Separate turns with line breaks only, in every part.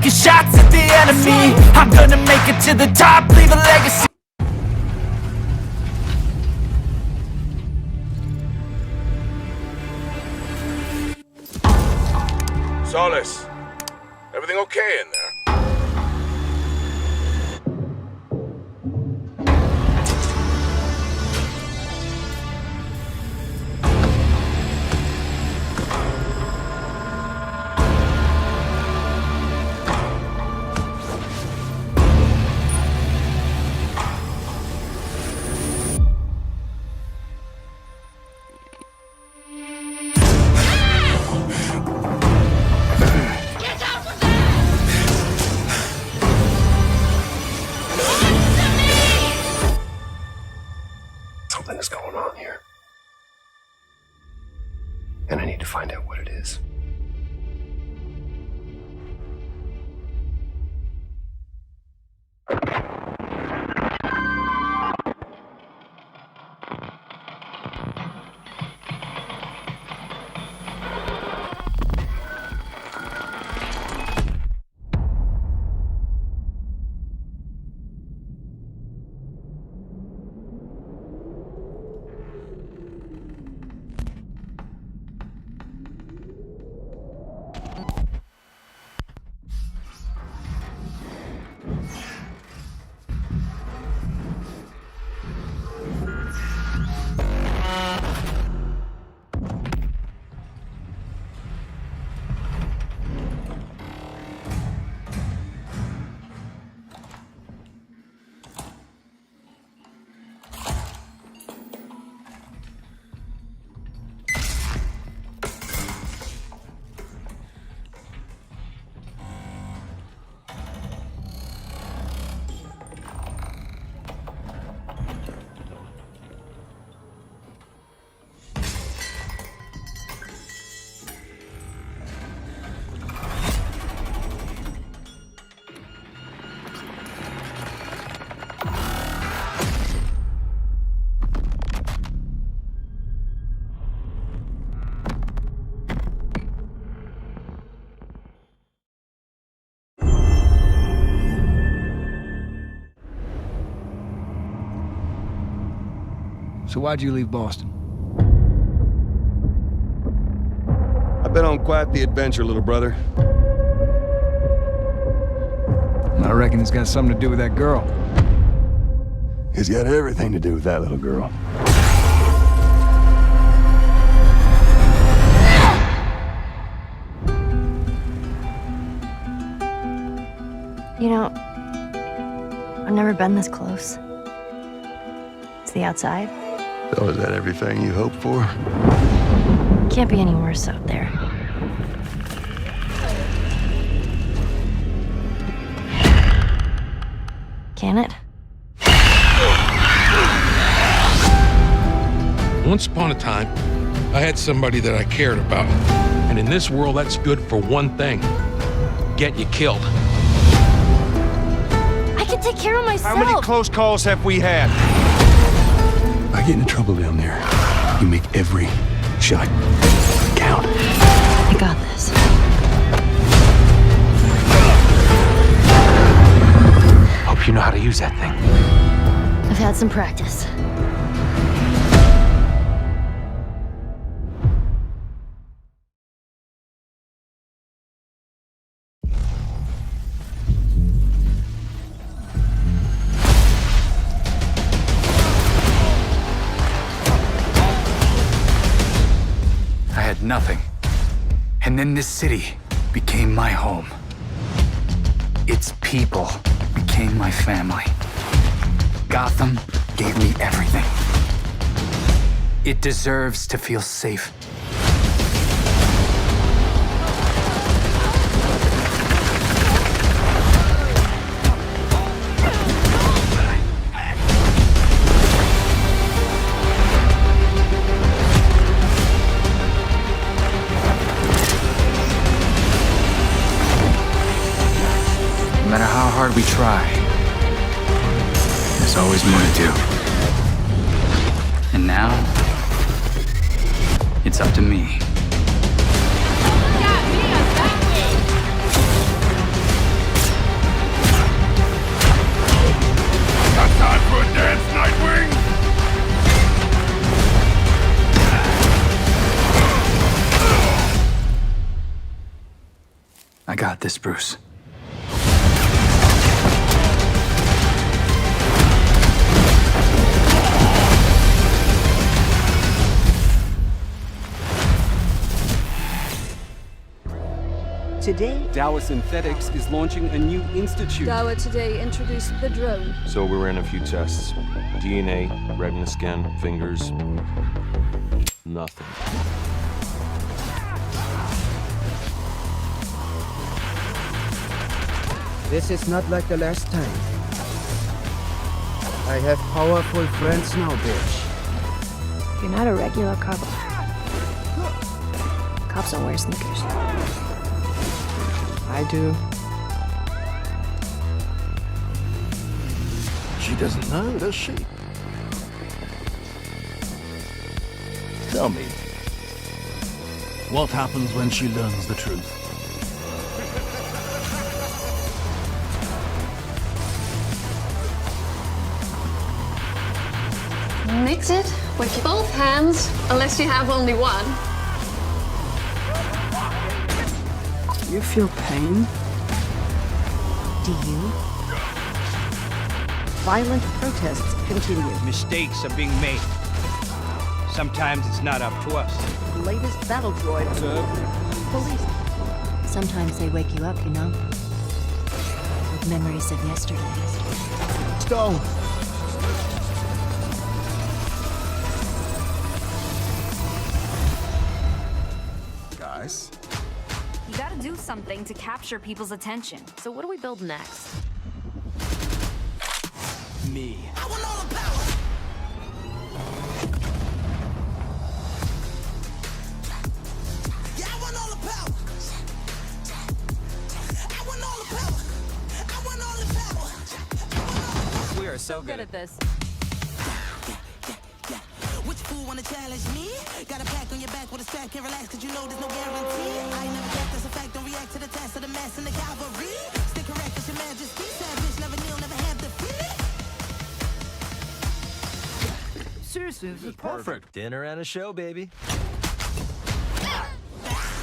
taking shots at the enemy. I'm gonna make it to the top, leave a legacy.
Solis, everything okay in there?
Something's going on here. And I need to find out what it is.
So why'd you leave Boston?
I've been on quite the adventure, little brother.
I reckon it's got something to do with that girl.
It's got everything to do with that little girl.
You know, I've never been this close. It's the outside.
So is that everything you hoped for?
Can't be any worse out there. Can it?
Once upon a time, I had somebody that I cared about. And in this world, that's good for one thing. Get you killed.
I can take care of myself.
How many close calls have we had? I get into trouble down there. You make every shot count.
I got this.
Hope you know how to use that thing.
I've had some practice.
Nothing. And then this city became my home. Its people became my family. Gotham gave me everything. It deserves to feel safe. No matter how hard we try, there's always more to do. And now, it's up to me. got this, Bruce.
Today,
Dowa Synthetics is launching a new institute.
Dowa today introduced the drone.
So we ran a few tests. DNA, retina scan, fingers. Nothing.
this is not like the last time. I have powerful friends now, bitch.
You're not a regular cop. Cops don't wear sneakers.
I do.
She doesn't know, does she? Tell me, what happens when she learns the truth?
Mix it with both hands, unless you have only one.
You feel pain?
Do you?
Violent protests continue.
Mistakes are being made. Sometimes it's not up to us.
The latest battle droid. Police.
Sometimes they wake you up, you know? With memories of yesterday.
Stone! Guys?
You gotta do something to capture people's attention. So what do we build next?
Me.
I want all the power. Yeah, I want all the power. I want all the power. I want all the power.
We are so
Good at this.
Which fool wanna challenge me? Got a pack on your back with a strap, can't relax cause you know there's no guarantee. I ain't never got this effect, don't react to the test of the mass and the cavalry. Stay correct as your majesty, savage, never kneel, never have defeated.
Seriously, this is perfect.
Dinner and a show, baby.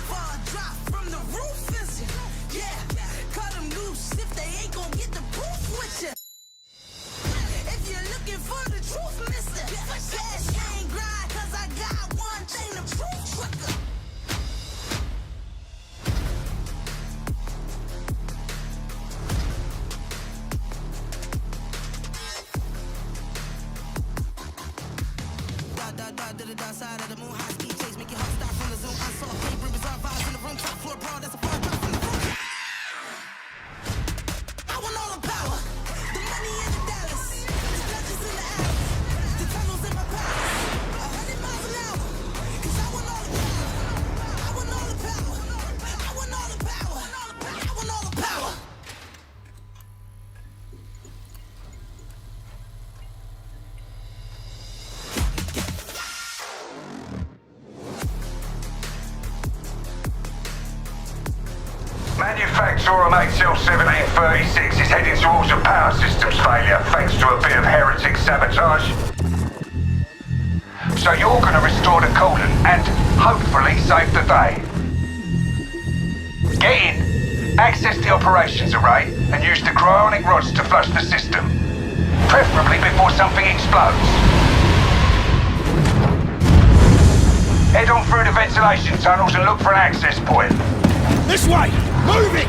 Fall drop from the roof, is it? Yeah, cut them loose if they ain't gon' get the proof with you. If you're looking for the truth, mister, cash ain't grind, cause I got one thing to prove, trucker. To the dark side of the moon, high speed chase, make your heart stop from the zoom. I saw paper, bizarre vibes in the room, top floor brawl, that's a far drop from the roof. I want all the power, the money in the dollars, the judges in the alleys, the tunnels in my palace, 100 miles an hour, cause I want all the power, I want all the power, I want all the power, I want all the power.
Manufacturer HL1736 is heading towards a power systems failure thanks to a bit of heretic sabotage. So you're going to restore the coolant and hopefully save the day. Get in, access the operations array and use the cryonic rods to flush the system. Preferably before something explodes. Head on through the ventilation tunnels and look for an access point.
This way! Move it!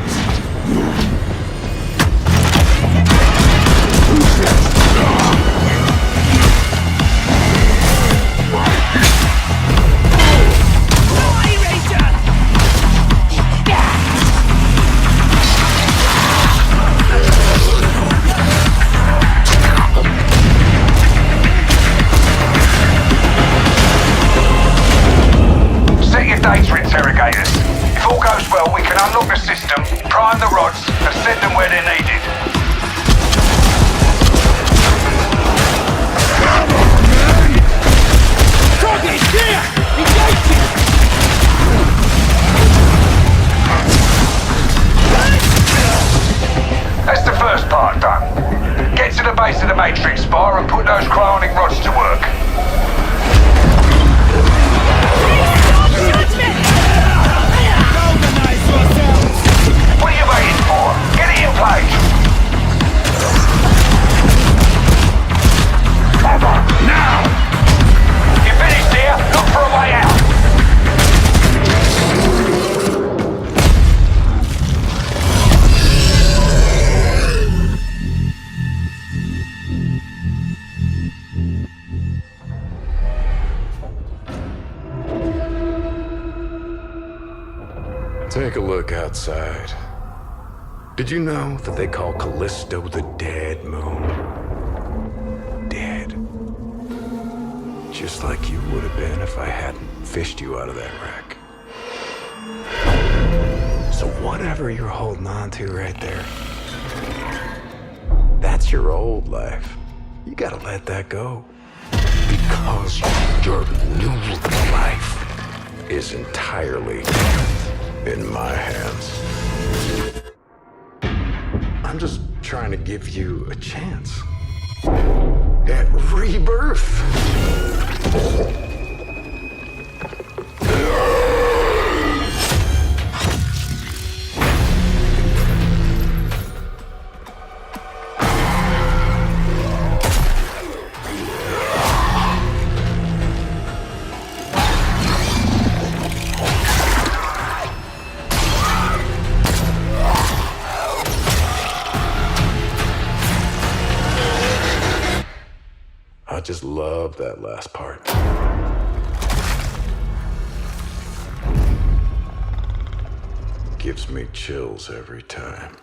Set your data interrogators. If all goes well, we can unlock the system, prime the rods, and send them where they're needed.
Target here! Engaging!
That's the first part done. Get to the base of the Matrix Spire and put those cryonic rods to work. What are you
Take a look outside. Did you know that they call Callisto the dead moon? Dead. Just like you would have been if I hadn't fished you out of that wreck. So whatever you're holding on to right there, that's your old life. You gotta let that go. Because your new life is entirely in my hands. I'm just trying to give you a chance at rebirth. I just love that last part. Gives me chills every time.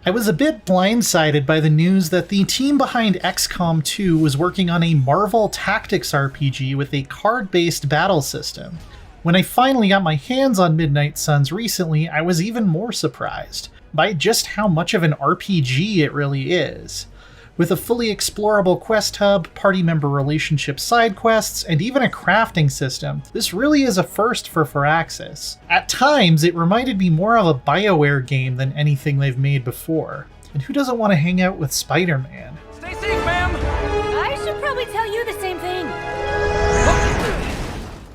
I was a bit blindsided by the news that the team behind XCOM 2 was working on a Marvel Tactics RPG with a card-based battle system. When I finally got my hands on Midnight Suns recently, I was even more surprised by just how much of an RPG it really is. With a fully explorable quest hub, party member relationship side quests, and even a crafting system, this really is a first for Firaxis. At times, it reminded me more of a BioWare game than anything they've made before. And who doesn't want to hang out with Spider-Man?
Stay safe, ma'am!
I should probably tell you the same thing.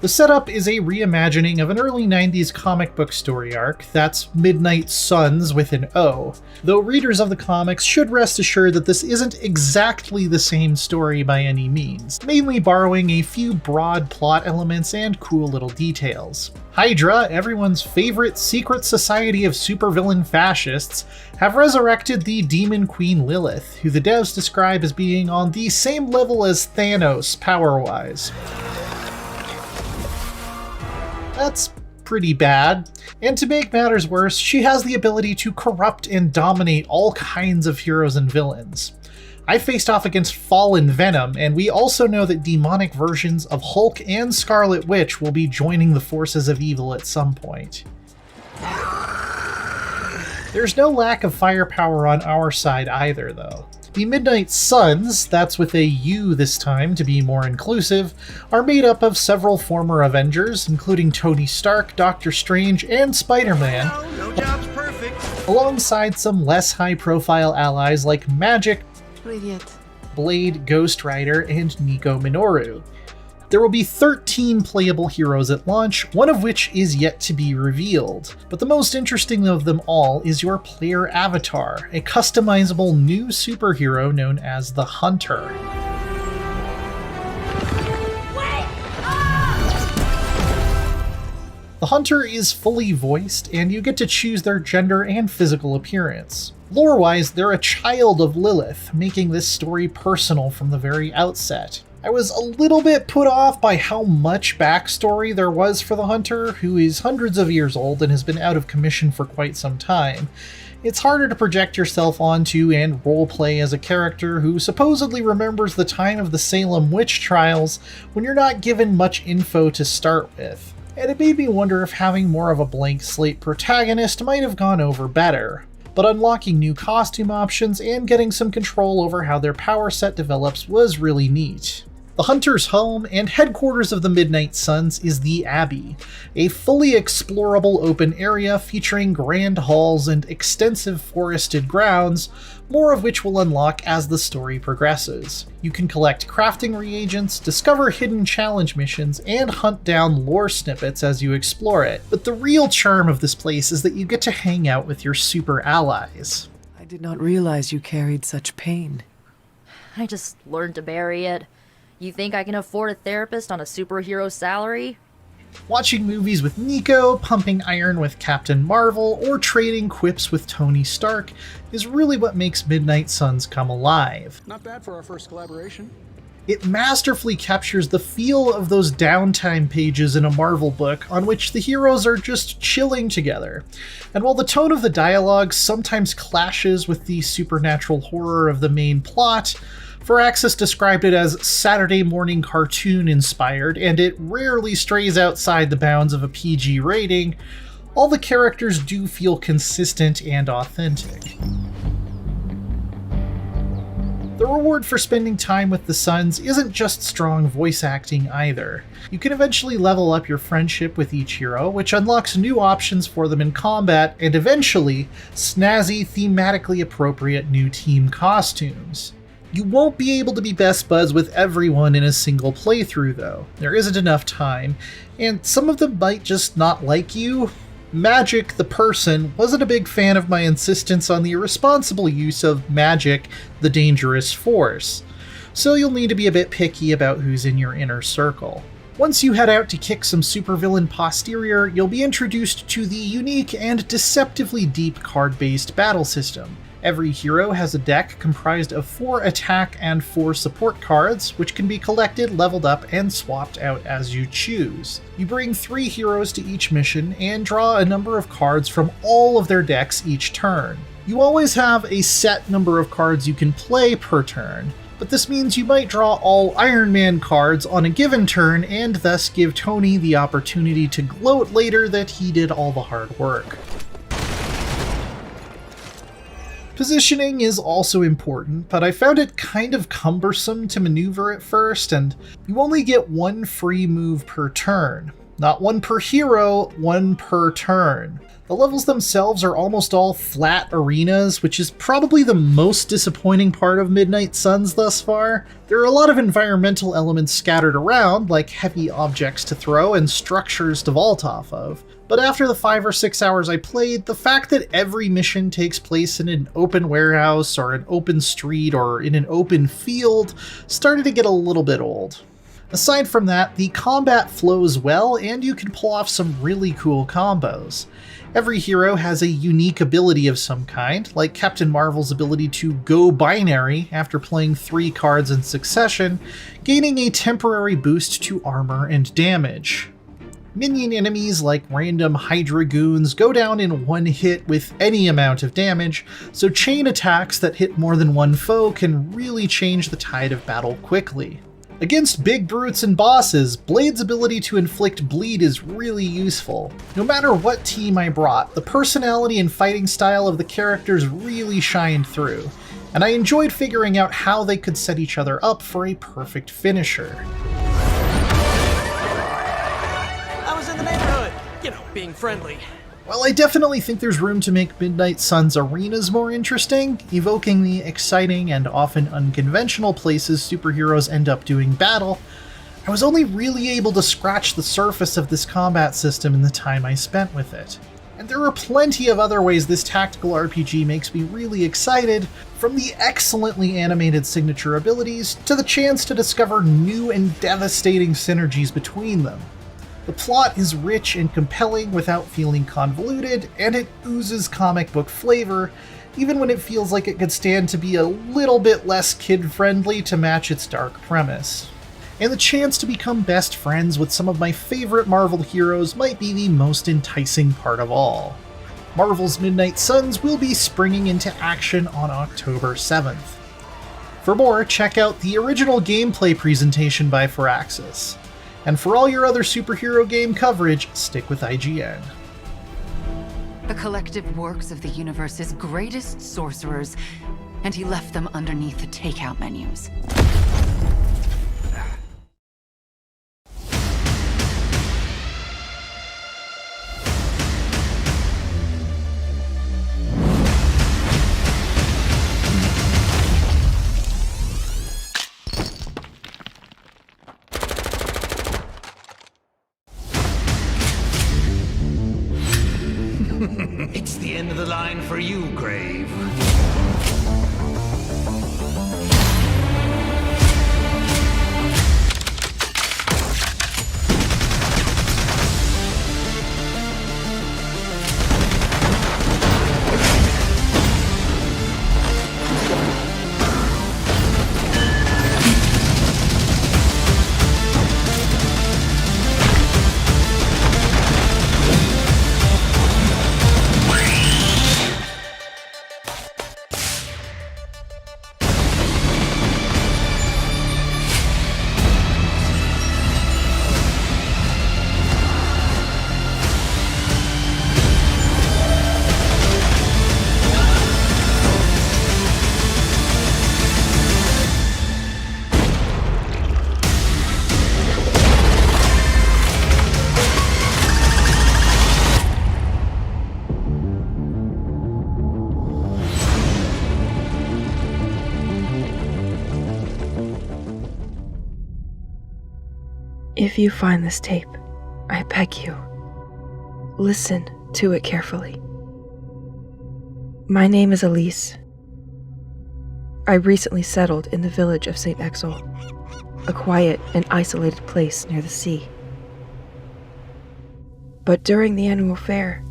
The setup is a reimagining of an early 90s comic book story arc, that's Midnight Suns with an O, though readers of the comics should rest assured that this isn't exactly the same story by any means, mainly borrowing a few broad plot elements and cool little details. Hydra, everyone's favorite secret society of supervillain fascists, have resurrected the Demon Queen Lilith, who the devs describe as being on the same level as Thanos power-wise. That's pretty bad. And to make matters worse, she has the ability to corrupt and dominate all kinds of heroes and villains. I faced off against Fallen Venom, and we also know that demonic versions of Hulk and Scarlet Witch will be joining the forces of evil at some point. There's no lack of firepower on our side either, though. The Midnight Suns, that's with a U this time to be more inclusive, are made up of several former Avengers, including Tony Stark, Doctor Strange, and Spider-Man,
No job's perfect.
alongside some less high-profile allies like Magik, Blade, Ghost Rider, and Nico Minoru. There will be 13 playable heroes at launch, one of which is yet to be revealed. But the most interesting of them all is your player avatar, a customizable new superhero known as the Hunter. The Hunter is fully voiced, and you get to choose their gender and physical appearance. Lore-wise, they're a child of Lilith, making this story personal from the very outset. I was a little bit put off by how much backstory there was for the Hunter, who is hundreds of years old and has been out of commission for quite some time. It's harder to project yourself onto and roleplay as a character who supposedly remembers the time of the Salem witch trials when you're not given much info to start with. And it made me wonder if having more of a blank slate protagonist might have gone over better. But unlocking new costume options and getting some control over how their power set develops was really neat. The Hunter's home and headquarters of the Midnight Suns is the Abbey, a fully explorable open area featuring grand halls and extensive forested grounds, more of which will unlock as the story progresses. You can collect crafting reagents, discover hidden challenge missions, and hunt down lore snippets as you explore it. But the real charm of this place is that you get to hang out with your super allies.
I did not realize you carried such pain.
I just learned to bury it. You think I can afford a therapist on a superhero salary?
Watching movies with Nico, pumping iron with Captain Marvel, or trading quips with Tony Stark is really what makes Midnight Suns come alive.
Not bad for our first collaboration.
It masterfully captures the feel of those downtime pages in a Marvel book on which the heroes are just chilling together. And while the tone of the dialogue sometimes clashes with the supernatural horror of the main plot, Firaxis described it as Saturday morning cartoon inspired, and it rarely strays outside the bounds of a PG rating, all the characters do feel consistent and authentic. The reward for spending time with the Suns isn't just strong voice acting either. You can eventually level up your friendship with each hero, which unlocks new options for them in combat, and eventually, snazzy, thematically appropriate new team costumes. You won't be able to be best buds with everyone in a single playthrough though. There isn't enough time, and some of them might just not like you. Magik, the person, wasn't a big fan of my insistence on the irresponsible use of Magik, the dangerous force, so you'll need to be a bit picky about who's in your inner circle. Once you head out to kick some supervillain posterior, you'll be introduced to the unique and deceptively deep card-based battle system. Every hero has a deck comprised of 4 attack and 4 support cards, which can be collected, leveled up, and swapped out as you choose. You bring 3 heroes to each mission and draw a number of cards from all of their decks each turn. You always have a set number of cards you can play per turn, but this means you might draw all Iron Man cards on a given turn and thus give Tony the opportunity to gloat later that he did all the hard work. Positioning is also important, but I found it kind of cumbersome to maneuver at first, and you only get 1 free move per turn. Not 1 per hero, 1 per turn. The levels themselves are almost all flat arenas, which is probably the most disappointing part of Midnight Suns thus far. There are a lot of environmental elements scattered around, like heavy objects to throw and structures to vault off of. But after the 5 or 6 hours I played, the fact that every mission takes place in an open warehouse or an open street or in an open field started to get a little bit old. Aside from that, the combat flows well and you can pull off some really cool combos. Every hero has a unique ability of some kind, like Captain Marvel's ability to go binary after playing 3 cards in succession, gaining a temporary boost to armor and damage. Minion enemies like random Hydra goons go down in 1 hit with any amount of damage, so chain attacks that hit more than 1 foe can really change the tide of battle quickly. Against big brutes and bosses, Blade's ability to inflict bleed is really useful. No matter what team I brought, the personality and fighting style of the characters really shined through, and I enjoyed figuring out how they could set each other up for a perfect finisher.
I was in the neighborhood, you know, being friendly.
While I definitely think there's room to make Midnight Suns arenas more interesting, evoking the exciting and often unconventional places superheroes end up doing battle, I was only really able to scratch the surface of this combat system in the time I spent with it. And there are plenty of other ways this tactical RPG makes me really excited, from the excellently animated signature abilities to the chance to discover new and devastating synergies between them. The plot is rich and compelling without feeling convoluted, and it oozes comic book flavor, even when it feels like it could stand to be a little bit less kid-friendly to match its dark premise. And the chance to become best friends with some of my favorite Marvel heroes might be the most enticing part of all. Marvel's Midnight Suns will be springing into action on October 7th. For more, check out the original gameplay presentation by Firaxis. And for all your other superhero game coverage, stick with IGN.
The collective works of the universe's greatest sorcerers, and he left them underneath the takeout menus.
It's the end of the line for you, Grave.
If you find this tape, I beg you, listen to it carefully. My name is Elise. I recently settled in the village of St. Exel, a quiet and isolated place near the sea. But during the annual fair,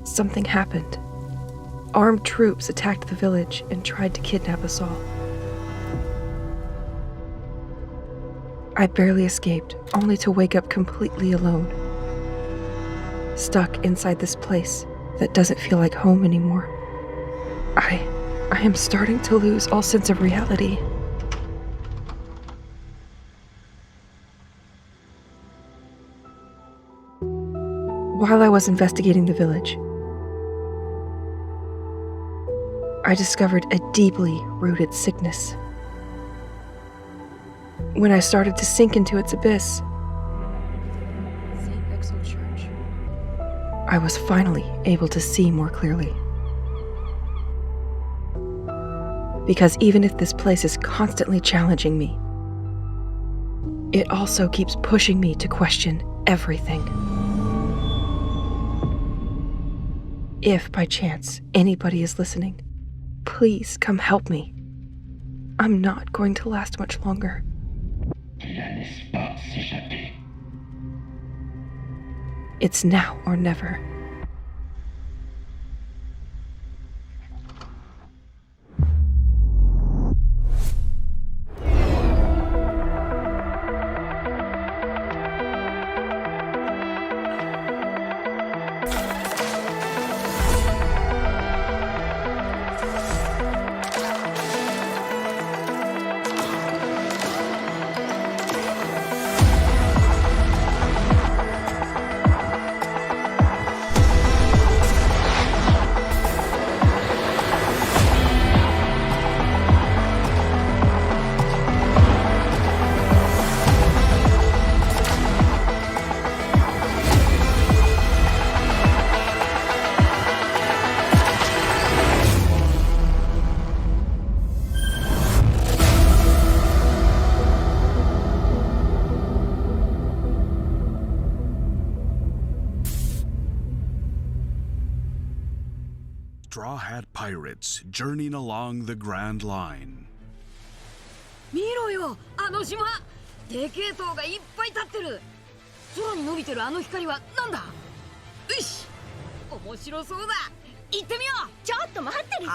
something happened. Armed troops attacked the village and tried to kidnap us all. I barely escaped, only to wake up completely alone. Stuck inside this place that doesn't feel like home anymore. I am starting to lose all sense of reality. While I was investigating the village, I discovered a deeply rooted sickness. When I started to sink into its abyss, St. Exel Church, I was finally able to see more clearly. Because even if this place is constantly challenging me, it also keeps pushing me to question everything. If by chance anybody is listening, please come help me. I'm not going to last much longer. It's now or never.
Straw Hat Pirates journeying along the Grand Line.
見ろよ、あの島。でけえ塔がいっぱい立ってる。空に伸びてるあの光はなんだ。よし、面白そうだ。行ってみよう。
ちょっと待ってるし。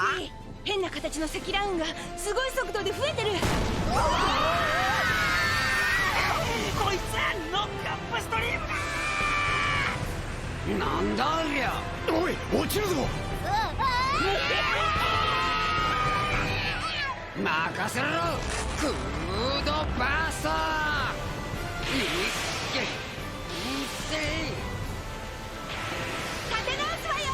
変な形の積乱雲がすごい速度で増えてる。
こいつノックアップストリームだ。なんだありゃ。おい、落ちるぞ。任せろ。クードバースト。いっけ、いっせ。
立て直すわよ。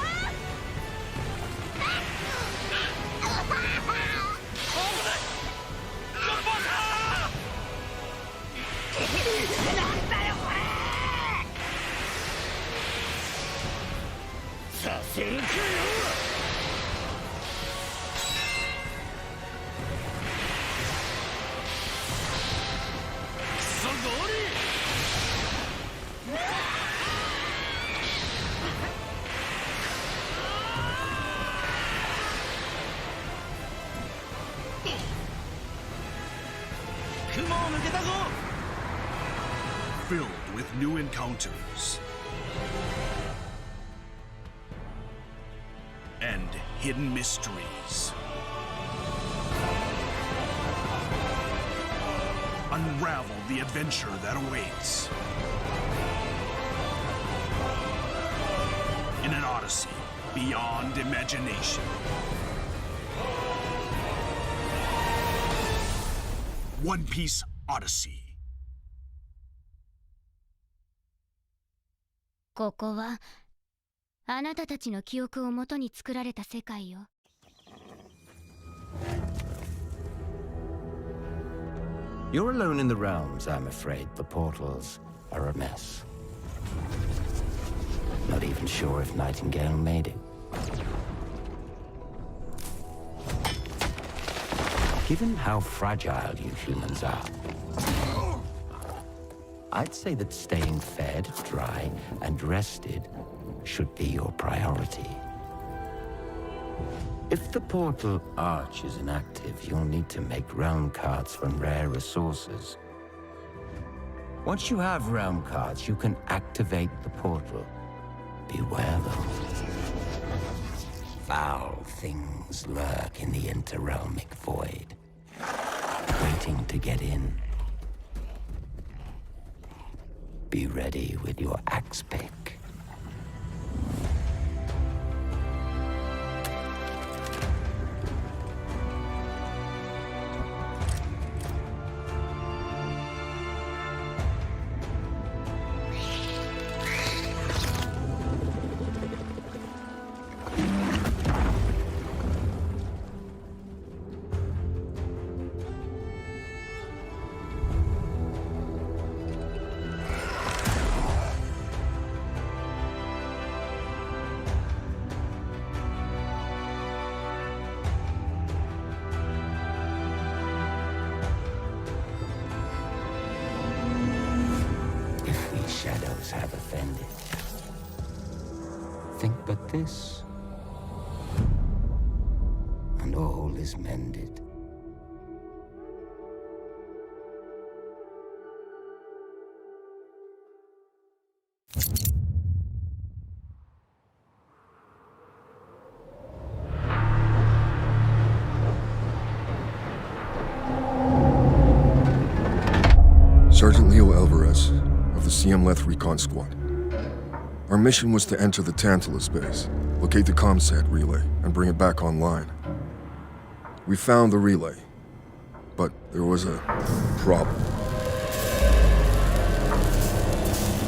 なんだよこれ。させるかよ。クソゴリ。雲を抜けたぞ。
Filled with new encounters and hidden mysteries. Unravel the adventure that awaits in an odyssey beyond imagination. One Piece Odyssey.
ここはあなたたちの記憶をもとに作られた世界よ。
You're alone in the realms, I'm afraid. The portals are a mess. Not even sure if Nightingale made it. Given how fragile you humans are, I'd say that staying fed, dry, and rested should be your priority. If the portal arch is inactive, you'll need to make realm cards from rare resources. Once you have realm cards, you can activate the portal. Beware though. Foul things lurk in the interrealmic void, waiting to get in. Be ready with your axe pick. Shadows have offended. Think but this, and all is mended.
Sergeant Leo Alvarez of the CM Leth Recon Squad. Our mission was to enter the Tantalus base, locate the ComSat relay, and bring it back online. We found the relay, but there was a problem.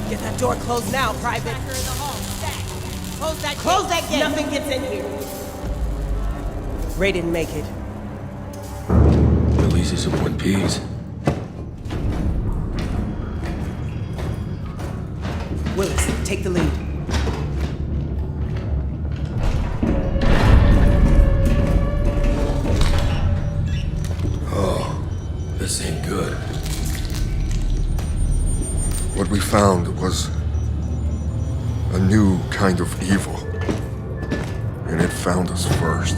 Get that door closed now, Private. Close that gate. Nothing gets in here. Ray didn't make it.
Release is in one piece.
Willis, take the lead.
Oh, this ain't good.
What we found was a new kind of evil. And it found us first.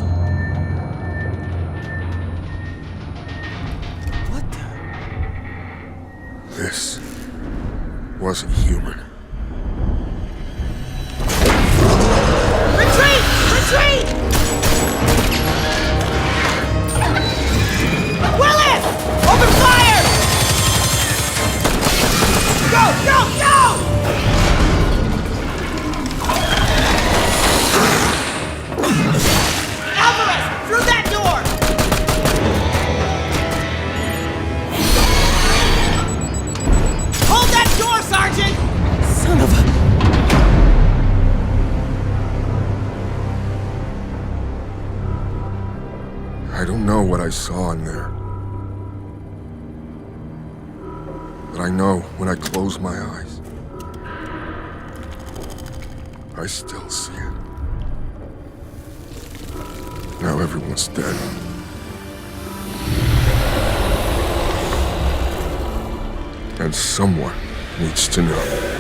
What the?
This wasn't human.
Retreat! Retreat! Willis! Open fire! Go! Go! Go! Alvarez! Through that door! Hold that door, Sergeant!
Son of a...
I don't know what I saw in there. But I know when I close my eyes, I still see it. Now everyone's dead. And someone needs to know.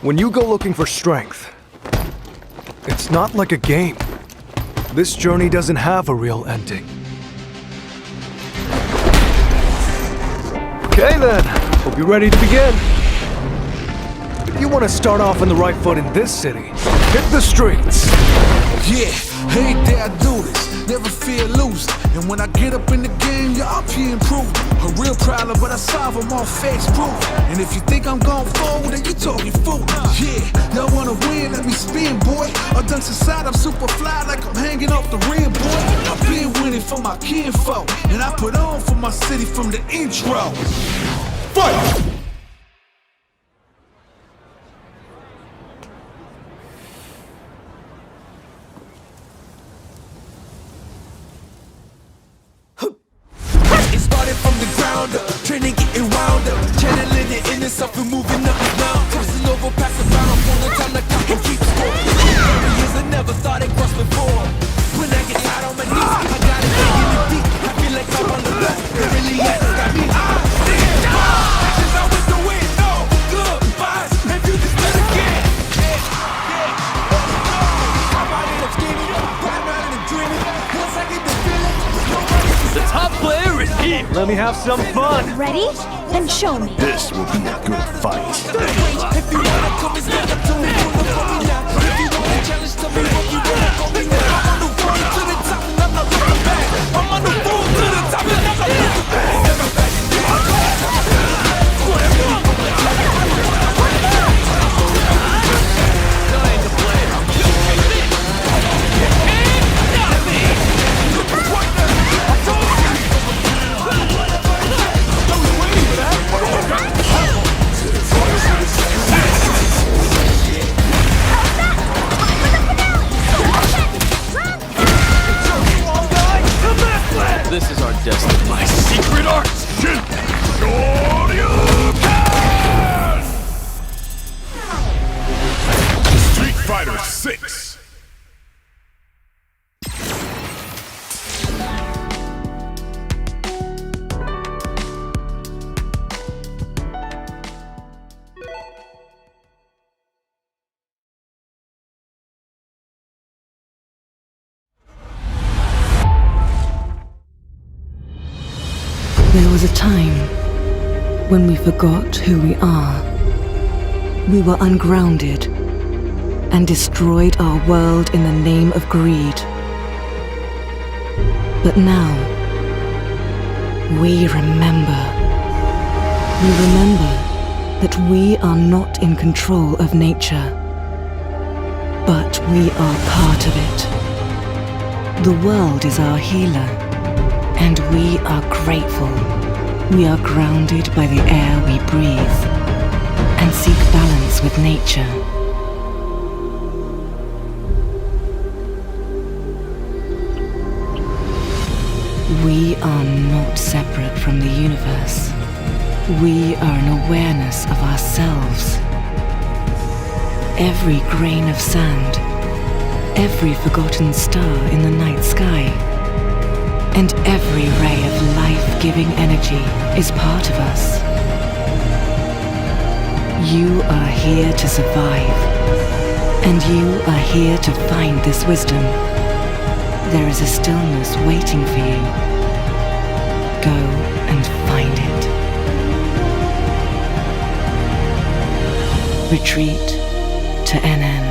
When you go looking for strength, it's not like a game. This journey doesn't have a real ending. Okay then, hope you're ready to begin. If you want to start off on the right foot in this city, hit the streets.
Yeah, ain't there I do this, never fear losing. And when I get up in the game, y'all be improving. A real problem, but I solve them all face proof. And if you think I'm gon' fold, then you talking fool. Yeah, y'all wanna win, let me spin, boy. All done inside, I'm super fly like I'm hanging off the rim, boy. I've been winning for my kinfolk, and I put on for my city from the intro. Fight!
Training getting wound up, channeling the inner self and moving up and down. Crossing over, passing around, on the time the clock and keep score. Years I never thought it crossed before. When I get out on my knees, I got it digging it deep. I feel like I'm on the left, it really has got me. Actions out with the wind, no goodbyes. If you just let it get, I'm out here scheming, riding around and dreaming. Once I get the feeling,
The top player is here. Let me have some fun.
Ready? Then show me.
This will be a good fight.
if you wanna come and stand up to me, pull up on me now. If you wanna challenge, tell me what you wanna go me now. I'm on the road to the top and I'm not looking back. I'm on the road to the top and I'm not looking back. Never back.
This is our destiny. My secret art!
Street Fighter 6.
There was a time when we forgot who we are. We were ungrounded and destroyed our world in the name of greed. But now, we remember. We remember that we are not in control of nature, but we are part of it. The world is our healer, and we are grateful. We are grounded by the air we breathe, and seek balance with nature. We are not separate from the universe. We are an awareness of ourselves. Every grain of sand, every forgotten star in the night sky, and every ray of life-giving energy is part of us. You are here to survive, and you are here to find this wisdom. There is a stillness waiting for you. Go and find it. Retreat to Enen.